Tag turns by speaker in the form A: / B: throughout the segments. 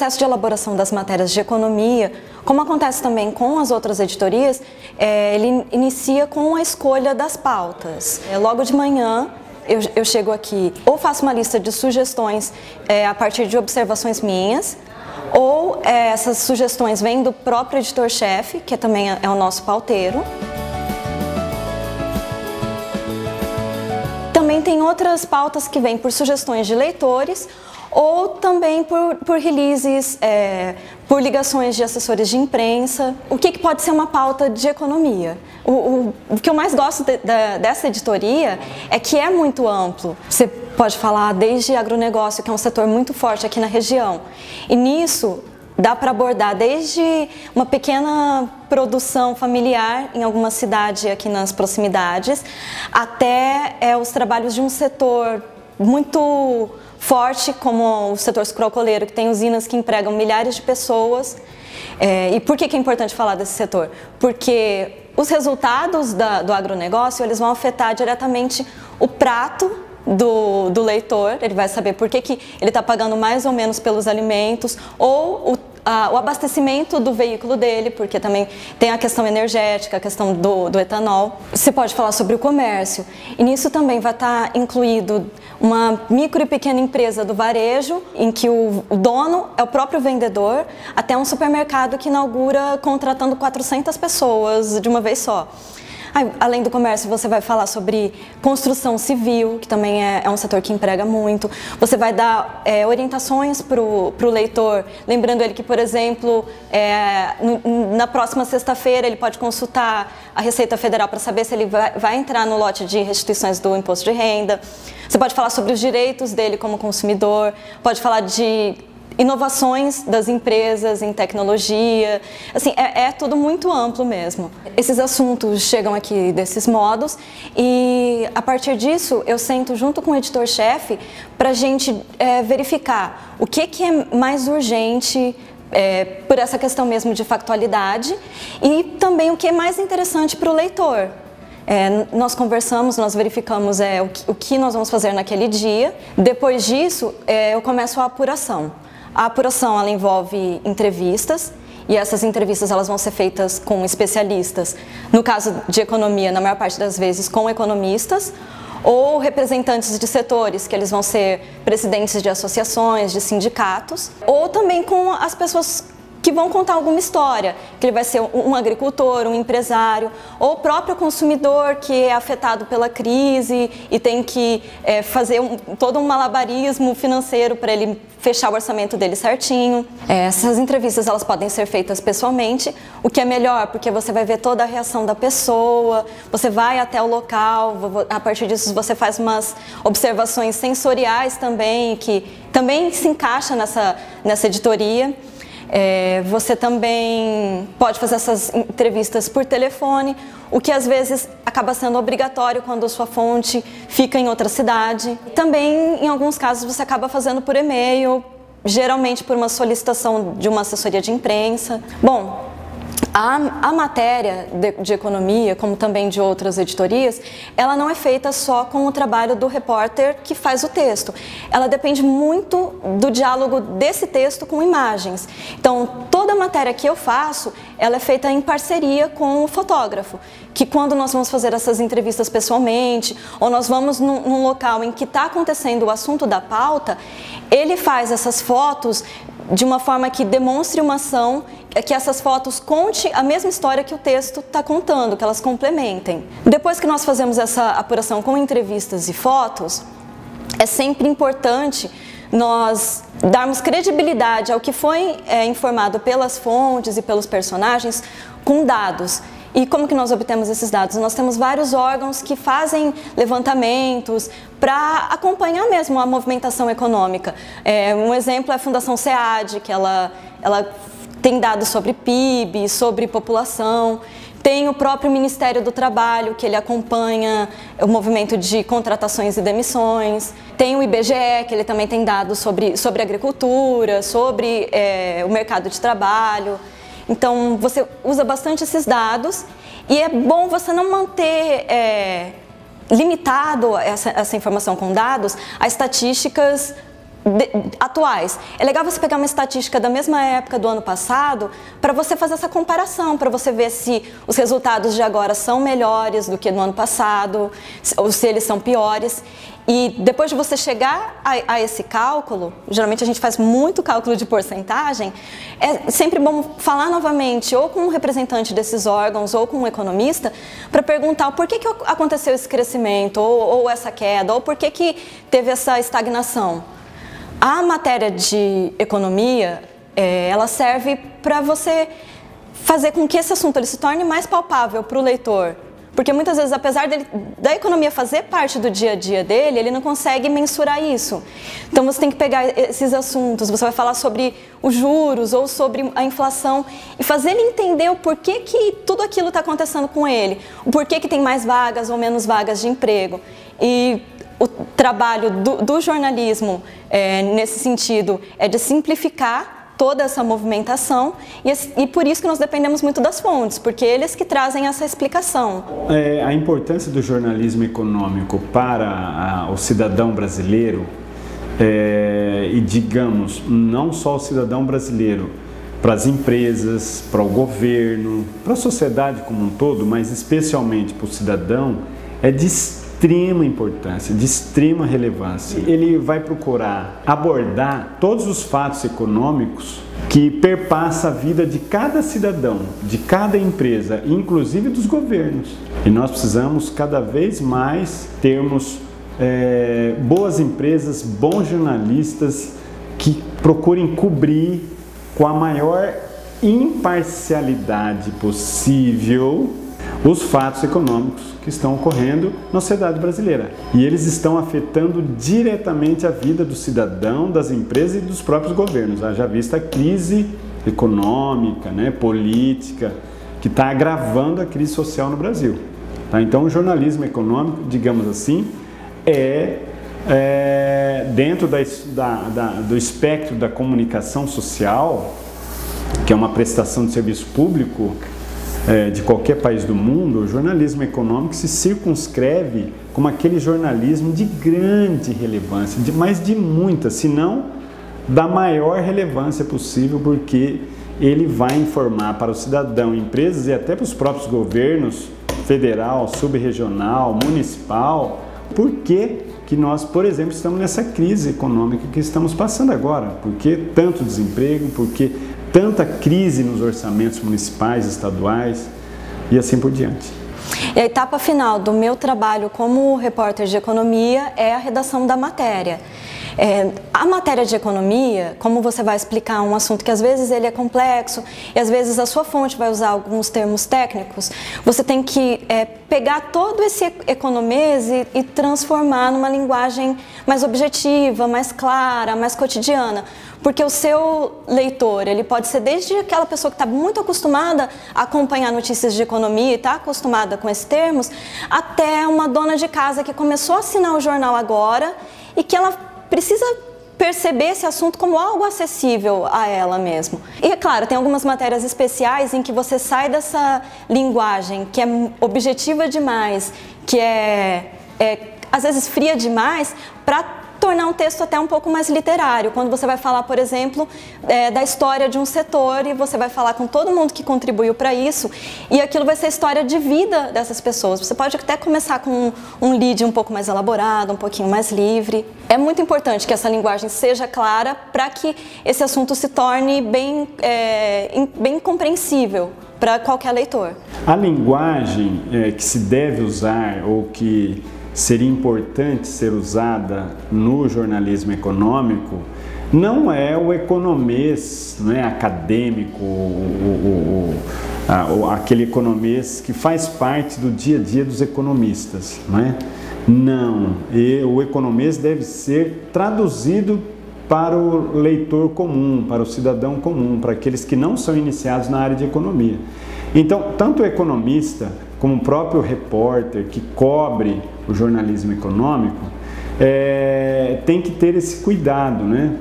A: processo de elaboração das matérias de economia, como acontece também com as outras editorias, ele inicia com a escolha das pautas. Logo de manhã, eu chego aqui, ou faço uma lista de sugestões a partir de observações minhas, ou essas sugestões vêm do próprio editor-chefe, que também é o nosso pauteiro. Também tem outras pautas que vêm por sugestões de leitores, ou também por releases, por ligações de assessores de imprensa. O que pode ser uma pauta de economia? O que eu mais gosto dessa editoria é que é muito amplo. Você pode falar desde agronegócio, que é um setor muito forte aqui na região, e nisso dá para abordar desde uma pequena produção familiar em alguma cidade aqui nas proximidades, até os trabalhos de um setor muito forte, como o setor sucroalcooleiro, que tem usinas que empregam milhares de pessoas. E por que é importante falar desse setor? Porque os resultados do agronegócio, eles vão afetar diretamente o prato do leitor. Ele vai saber por que ele está pagando mais ou menos pelos alimentos, ou o abastecimento do veículo dele, porque também tem a questão energética, a questão do etanol. Você pode falar sobre o comércio, e nisso também vai estar incluído uma micro e pequena empresa do varejo, em que o dono é o próprio vendedor, até um supermercado que inaugura contratando 400 pessoas de uma vez só. Além do comércio, você vai falar sobre construção civil, que também é um setor que emprega muito. Você vai dar orientações para o leitor, lembrando ele que, por exemplo, na próxima sexta-feira ele pode consultar a Receita Federal para saber se ele vai entrar no lote de restituições do imposto de renda. Você pode falar sobre os direitos dele como consumidor, pode falar de inovações das empresas em tecnologia, assim, é tudo muito amplo mesmo. Esses assuntos chegam aqui desses modos e, a partir disso, eu sento junto com o editor-chefe para a gente verificar o que é mais urgente, por essa questão mesmo de factualidade, e também o que é mais interessante para o leitor. Nós conversamos, nós verificamos o que nós vamos fazer naquele dia. Depois disso, eu começo a apuração. A apuração, ela envolve entrevistas, e essas entrevistas elas vão ser feitas com especialistas. No caso de economia, na maior parte das vezes, com economistas, ou representantes de setores, que eles vão ser presidentes de associações, de sindicatos, ou também com as pessoas que vão contar alguma história, que ele vai ser um agricultor, um empresário, ou o próprio consumidor que é afetado pela crise e tem que fazer todo um malabarismo financeiro para ele fechar o orçamento dele certinho. Essas entrevistas elas podem ser feitas pessoalmente, o que é melhor, porque você vai ver toda a reação da pessoa, você vai até o local, a partir disso você faz umas observações sensoriais também, que também se encaixa nessa editoria. Você também pode fazer essas entrevistas por telefone, o que às vezes acaba sendo obrigatório quando a sua fonte fica em outra cidade. Também, em alguns casos, você acaba fazendo por e-mail, geralmente por uma solicitação de uma assessoria de imprensa. Bom, a matéria de economia, como também de outras editorias, ela não é feita só com o trabalho do repórter que faz o texto. Ela depende muito do diálogo desse texto com imagens. Então, toda a matéria que eu faço, ela é feita em parceria com o fotógrafo, que quando nós vamos fazer essas entrevistas pessoalmente, ou nós vamos num local em que está acontecendo o assunto da pauta, ele faz essas fotos de uma forma que demonstre uma ação, que essas fotos contem a mesma história que o texto está contando, que elas complementem. Depois que nós fazemos essa apuração com entrevistas e fotos, é sempre importante nós darmos credibilidade ao que foi informado pelas fontes e pelos personagens com dados. E como que nós obtemos esses dados? Nós temos vários órgãos que fazem levantamentos para acompanhar mesmo a movimentação econômica. Um exemplo é a Fundação SEAD, que ela tem dados sobre PIB, sobre população. Tem o próprio Ministério do Trabalho, que ele acompanha o movimento de contratações e demissões. Tem o IBGE, que ele também tem dados sobre agricultura, sobre o mercado de trabalho. Então, você usa bastante esses dados e é bom você não manter limitado essa informação com dados a estatísticas atuais. É legal você pegar uma estatística da mesma época do ano passado para você fazer essa comparação, para você ver se os resultados de agora são melhores do que no ano passado, ou se eles são piores. E depois de você chegar a esse cálculo, geralmente a gente faz muito cálculo de porcentagem, é sempre bom falar novamente ou com um representante desses órgãos ou com um economista para perguntar o porquê que aconteceu esse crescimento ou essa queda, ou por que teve essa estagnação. A matéria de economia, ela serve para você fazer com que esse assunto ele se torne mais palpável para o leitor. Porque muitas vezes, apesar da economia fazer parte do dia a dia dele, ele não consegue mensurar isso. Então você tem que pegar esses assuntos, você vai falar sobre os juros ou sobre a inflação e fazer ele entender o porquê que tudo aquilo está acontecendo com ele, o porquê que tem mais vagas ou menos vagas de emprego. E o trabalho do jornalismo, nesse sentido, é de simplificar toda essa movimentação e por isso que nós dependemos muito das fontes, porque eles que trazem essa explicação.
B: A importância do jornalismo econômico para o cidadão brasileiro, e digamos, não só o cidadão brasileiro, para as empresas, para o governo, para a sociedade como um todo, mas especialmente para o cidadão, é de extrema importância, de extrema relevância. Ele vai procurar abordar todos os fatos econômicos que perpassam a vida de cada cidadão, de cada empresa, inclusive dos governos. E nós precisamos cada vez mais termos boas empresas, bons jornalistas que procurem cobrir com a maior imparcialidade possível os fatos econômicos que estão ocorrendo na sociedade brasileira. E eles estão afetando diretamente a vida do cidadão, das empresas e dos próprios governos. Já vista a crise econômica, política, que está agravando a crise social no Brasil. Tá? Então o jornalismo econômico, digamos assim, dentro do espectro da comunicação social, que é uma prestação de serviço público, de qualquer país do mundo, o jornalismo econômico se circunscreve como aquele jornalismo de grande relevância, mas de muita, se não da maior relevância possível, porque ele vai informar para o cidadão, empresas e até para os próprios governos, federal, subregional, municipal, por que nós, por exemplo, estamos nessa crise econômica que estamos passando agora, por que tanto desemprego, por que tanta crise nos orçamentos municipais, estaduais e assim por diante.
A: E a etapa final do meu trabalho como repórter de economia é a redação da matéria. A matéria de economia, como você vai explicar um assunto que às vezes ele é complexo e às vezes a sua fonte vai usar alguns termos técnicos, você tem que pegar todo esse economês e transformar numa linguagem mais objetiva, mais clara, mais cotidiana. Porque o seu leitor, ele pode ser desde aquela pessoa que está muito acostumada a acompanhar notícias de economia e está acostumada com esses termos, até uma dona de casa que começou a assinar o jornal agora e que ela precisa perceber esse assunto como algo acessível a ela mesmo. E é claro, tem algumas matérias especiais em que você sai dessa linguagem que é objetiva demais, que às vezes fria demais, para tornar um texto até um pouco mais literário. Quando você vai falar, por exemplo, da história de um setor e você vai falar com todo mundo que contribuiu para isso e aquilo vai ser a história de vida dessas pessoas. Você pode até começar com um lead um pouco mais elaborado, um pouquinho mais livre. É muito importante que essa linguagem seja clara para que esse assunto se torne bem compreensível para qualquer leitor.
B: A linguagem que se deve usar ou que seria importante ser usada no jornalismo econômico não é o economês, não é acadêmico, aquele economês que faz parte do dia a dia dos economistas, não é? Não, o economês deve ser traduzido para o leitor comum, para o cidadão comum, para aqueles que não são iniciados na área de economia. Então, tanto o economista como o próprio repórter que cobre o jornalismo econômico tem que ter esse cuidado, né?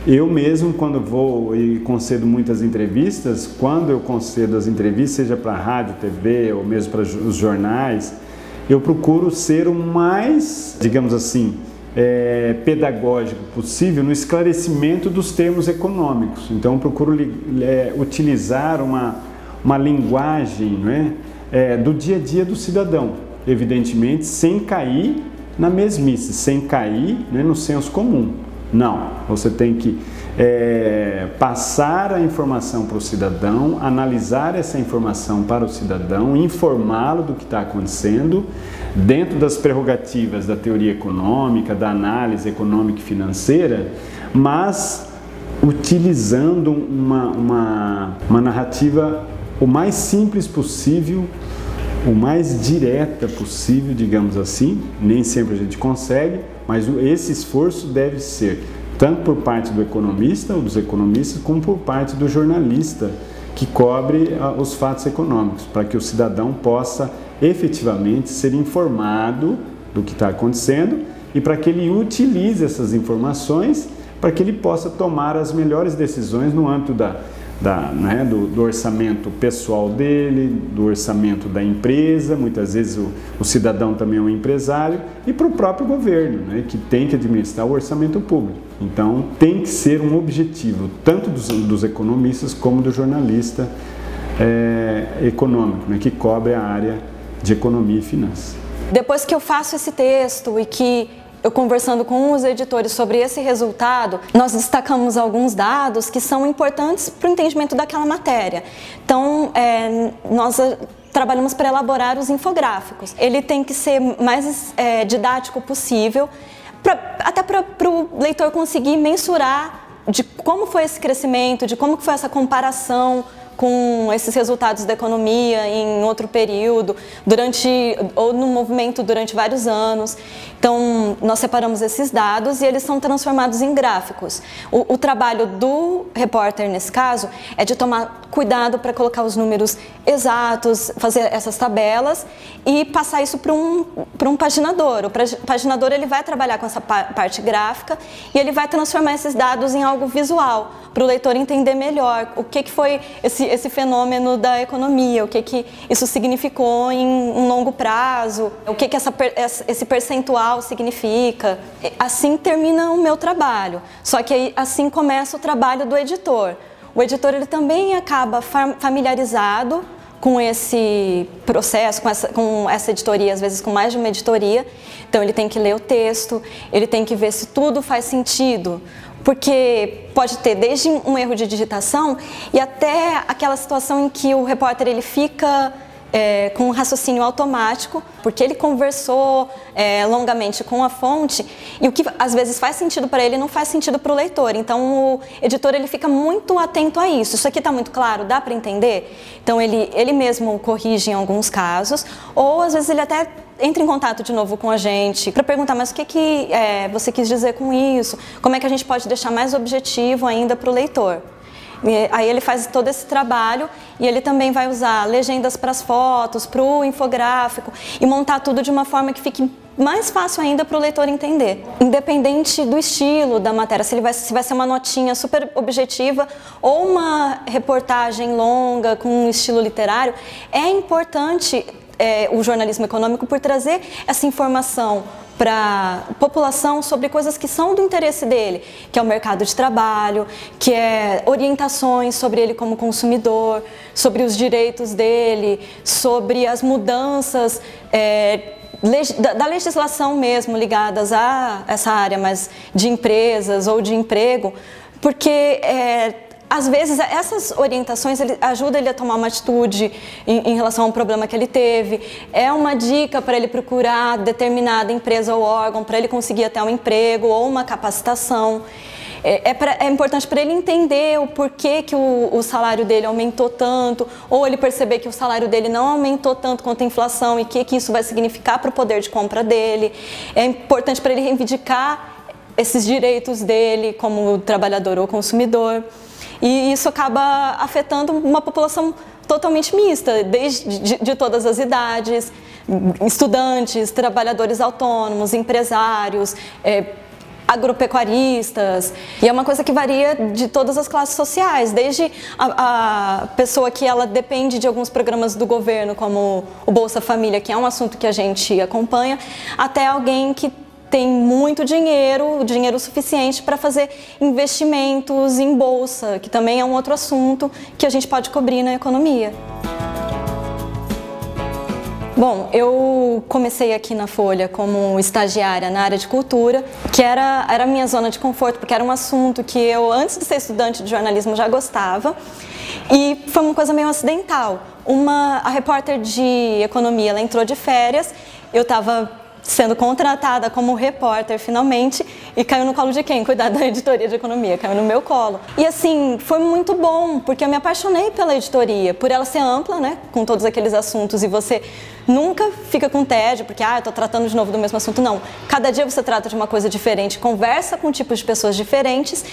B: Eu mesmo, quando vou e concedo muitas entrevistas, quando eu concedo as entrevistas, seja para rádio, TV ou mesmo para os jornais, eu procuro ser o mais, digamos assim, pedagógico possível no esclarecimento dos termos econômicos. Então, eu procuro utilizar uma linguagem, né, do dia a dia do cidadão, evidentemente sem cair na mesmice, sem cair, né, no senso comum. Não, você tem que passar a informação para o cidadão, analisar essa informação para o cidadão, informá-lo do que está acontecendo, dentro das prerrogativas da teoria econômica, da análise econômica e financeira, mas utilizando uma narrativa o mais simples possível, o mais direta possível, digamos assim. Nem sempre a gente consegue, mas esse esforço deve ser tanto por parte do economista ou dos economistas, como por parte do jornalista que cobre os fatos econômicos, para que o cidadão possa efetivamente ser informado do que está acontecendo e para que ele utilize essas informações para que ele possa tomar as melhores decisões no âmbito do orçamento pessoal dele, do orçamento da empresa. Muitas vezes o cidadão também é um empresário, e para o próprio governo, né, que tem que administrar o orçamento público. Então tem que ser um objetivo tanto dos economistas como do jornalista econômico, né, que cobre a área de economia e finanças.
A: Depois que eu faço esse texto e que eu conversando com os editores sobre esse resultado, nós destacamos alguns dados que são importantes para o entendimento daquela matéria. Então, nós trabalhamos para elaborar os infográficos. Ele tem que ser mais didático possível, até para o leitor conseguir mensurar de como foi esse crescimento, de como foi essa comparação com esses resultados da economia em outro período, ou no movimento durante vários anos. Então, nós separamos esses dados e eles são transformados em gráficos. O trabalho do repórter, nesse caso, é de tomar cuidado para colocar os números exatos, fazer essas tabelas e passar isso para um paginador. O paginador ele vai trabalhar com essa parte gráfica e ele vai transformar esses dados em algo visual, para o leitor entender melhor o que foi esse fenômeno da economia, o que isso significou em um longo prazo, o que esse percentual significa. Assim termina o meu trabalho, só que aí, assim começa o trabalho do editor. O editor ele também acaba familiarizado com esse processo, com essa editoria, às vezes com mais de uma editoria. Então ele tem que ler o texto, ele tem que ver se tudo faz sentido, porque pode ter desde um erro de digitação e até aquela situação em que o repórter ele fica com um raciocínio automático, porque ele conversou longamente com a fonte e o que às vezes faz sentido para ele não faz sentido para o leitor. Então o editor ele fica muito atento a isso. Isso aqui está muito claro, dá para entender? Então ele mesmo corrige em alguns casos, ou às vezes ele até entra em contato de novo com a gente para perguntar, mas o que você quis dizer com isso? Como é que a gente pode deixar mais objetivo ainda para o leitor? E aí ele faz todo esse trabalho e ele também vai usar legendas para as fotos, para o infográfico e montar tudo de uma forma que fique mais fácil ainda para o leitor entender. Independente do estilo da matéria, se vai ser uma notinha super objetiva ou uma reportagem longa com um estilo literário, é importante o jornalismo econômico por trazer essa informação para a população sobre coisas que são do interesse dele, que é o mercado de trabalho, que é orientações sobre ele como consumidor, sobre os direitos dele, sobre as mudanças da legislação mesmo ligadas a essa área mais de empresas ou de emprego, porque às vezes essas orientações ajudam ele a tomar uma atitude em relação a um problema que ele teve, é uma dica para ele procurar determinada empresa ou órgão para ele conseguir até um emprego ou uma capacitação. É importante para ele entender o porquê que o salário dele aumentou tanto, ou ele perceber que o salário dele não aumentou tanto quanto a inflação e o que isso vai significar para o poder de compra dele. É importante para ele reivindicar esses direitos dele como trabalhador ou consumidor. E isso acaba afetando uma população totalmente mista, de todas as idades, estudantes, trabalhadores autônomos, empresários, agropecuaristas, e é uma coisa que varia de todas as classes sociais, desde a pessoa que ela depende de alguns programas do governo, como o Bolsa Família, que é um assunto que a gente acompanha, até alguém que tem muito dinheiro, dinheiro suficiente para fazer investimentos em bolsa, que também é um outro assunto que a gente pode cobrir na economia. Bom, eu comecei aqui na Folha como estagiária na área de cultura, que era a minha zona de conforto, porque era um assunto que eu, antes de ser estudante de jornalismo, já gostava. E foi uma coisa meio acidental. A repórter de economia, ela entrou de férias, eu estava sendo contratada como repórter finalmente, e caiu no colo de quem? Cuidar da editoria de economia, caiu no meu colo. E assim, foi muito bom, porque eu me apaixonei pela editoria, por ela ser ampla, né, com todos aqueles assuntos, e você nunca fica com tédio, porque eu tô tratando de novo do mesmo assunto, não. Cada dia você trata de uma coisa diferente, conversa com tipos de pessoas diferentes,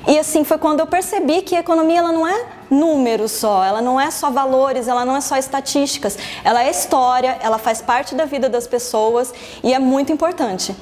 A: e assim, foi quando eu percebi que a economia, ela não é números só, ela não é só valores, ela não é só estatísticas, ela é história, ela faz parte da vida das pessoas e é muito importante.